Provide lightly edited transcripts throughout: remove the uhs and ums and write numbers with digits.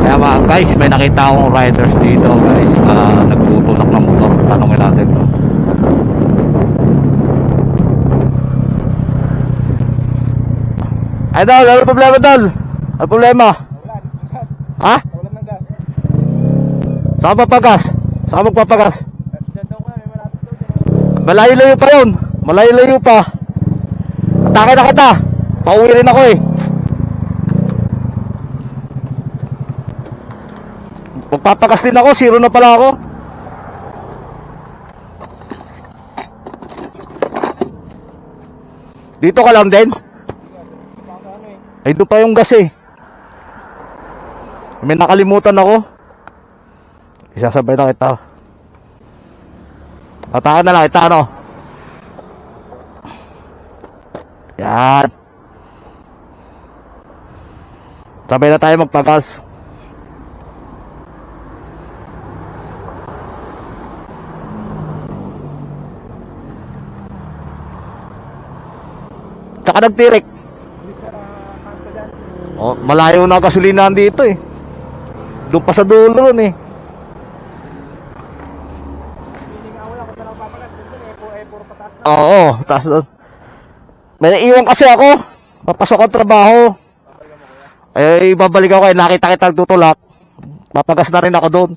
Kaya mga guys, may nakita akong riders dito guys, nagtutulak ng motor. Tanongin natin. Idol, ano problema Idol? Ano problema? Ha? Wala ng gas. Saan papagas? Saan magpapagas? Diyan daw kami, malapit daw dyan. Malayo-layo pa yun. Malayo-layo pa. Atake na kita. Pauwi rin ako eh. Magpapagas din ako. Zero na pala ako. Dito ka lang din. Ay doon pa yung gas eh. May nakalimutan ako. Isasabay na kita. Atake na lang kita ano. Yan. Sabay na tayo magpagas. Tsaka nagtirik. Oh, malayo na gasolinahan dito eh. Doon pa sa dulo ron eh. Oo, taas doon. May naiwan kasi ako. Papasok ang trabaho. Ay, babalik ako eh. Nakita kita tutulak. Papagas na rin ako doon.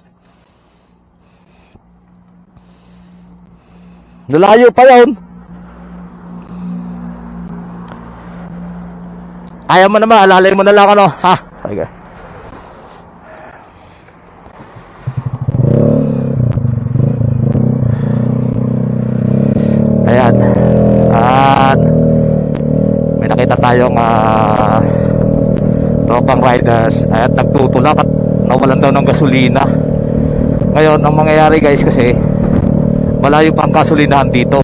Nalayo pa yun. Ayaw mo naman, alalay mo na lang ano. Ha? Okay. Ayan. At may nakita tayong tropang riders at nagtutulak at nawalan daw ng gasolina. Ngayon, ang mangyayari guys kasi malayo pa ang gasolinahan dito.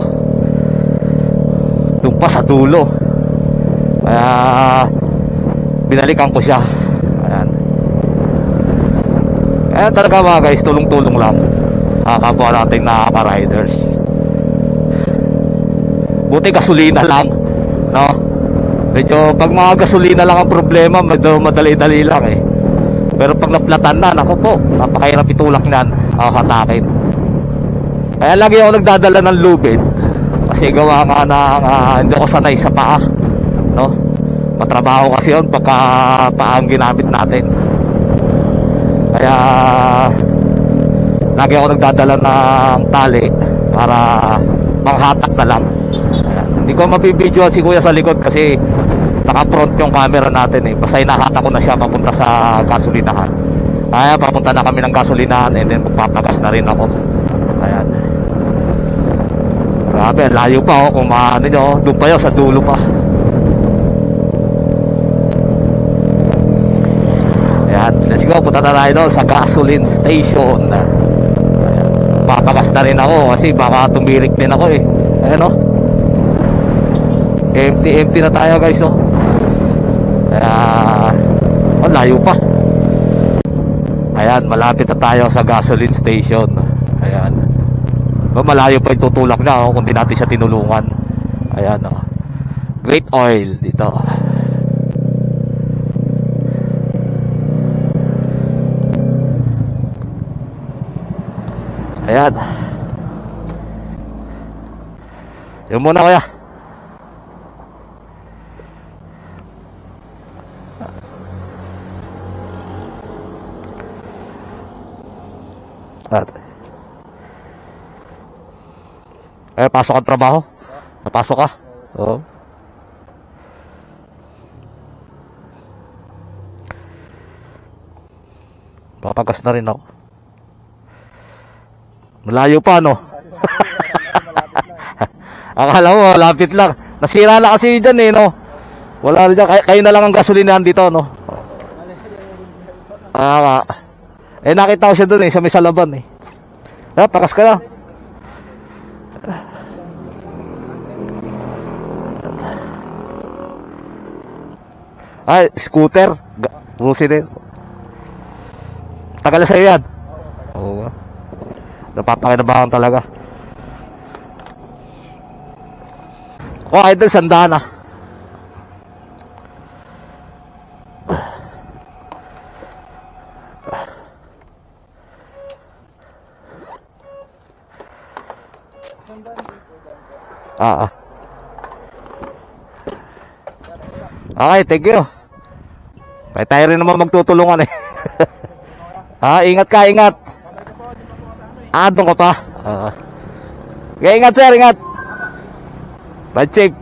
Doon pa sa dulo. Kaya binalikan ko siya. Ayan. Kaya talaga mga guys, tulong-tulong lang sa kapwa nating nakaka-riders. Buti gasolina lang, no? Medyo pag mga gasolina lang ang problema, madali-dali lang eh. Pero pag naplatan na, naku po, napakahirap itulak niyan, hatakin. Kaya lagi ako nagdadala ng lubid kasi gawa nga ng hindi ako sanay sa paa, no? Matrabaho kasi yun pagka paa ang ginamit natin. Kaya lagi ako nagdadala ng tali para manghatak na lang. Ayan. Hindi ko mabibidyoan si kuya sa likod kasi naka-front yung camera natin eh. Basta inahatak ko na siya papunta sa gasolinahan. Kaya papunta na kami ng gasolinahan and then magpapagas na rin ako. Ayan. Grabe, layo pa oh. Kung maano nyo, doon pa yun, sa dulo pa. Ayan, let's go. Punta na tayo doon sa gasoline station. Ayan. Papagas na rin ako kasi baka tumirik din ako eh. Ayan o. Empty na tayo guys o. Kaya layo pa. Ayan, malapit na tayo sa gasoline station. Ayan. Malayo pa yung tutulak na oh, kung di natin siya tinulungan. Ayan o. Great Oil dito. Ayan. Yung muna kuya. At pasok ang trabaho. Napasok ka? Oo. Papagas na rin ako. Malayo pa no? Akala mo malapit lang. Nasira na kasi dyan eh no. Wala rin dyan. Kayo na lang ang gasolinahan dito no. Nakita ko siya dun eh. Sa may salaban eh. Pakas ka na. Ay, scooter. Rusi din. Tagal na sa'yo yan. Oo. Napapakinabangan talaga. Oh, idol, sandaan na. Ah. Okay, thank you. Kaya tayo rin naman magtutulungan eh. Ingat ka, ingat. Doon ka pa. Okay, ingat sir, ingat. Bye, check.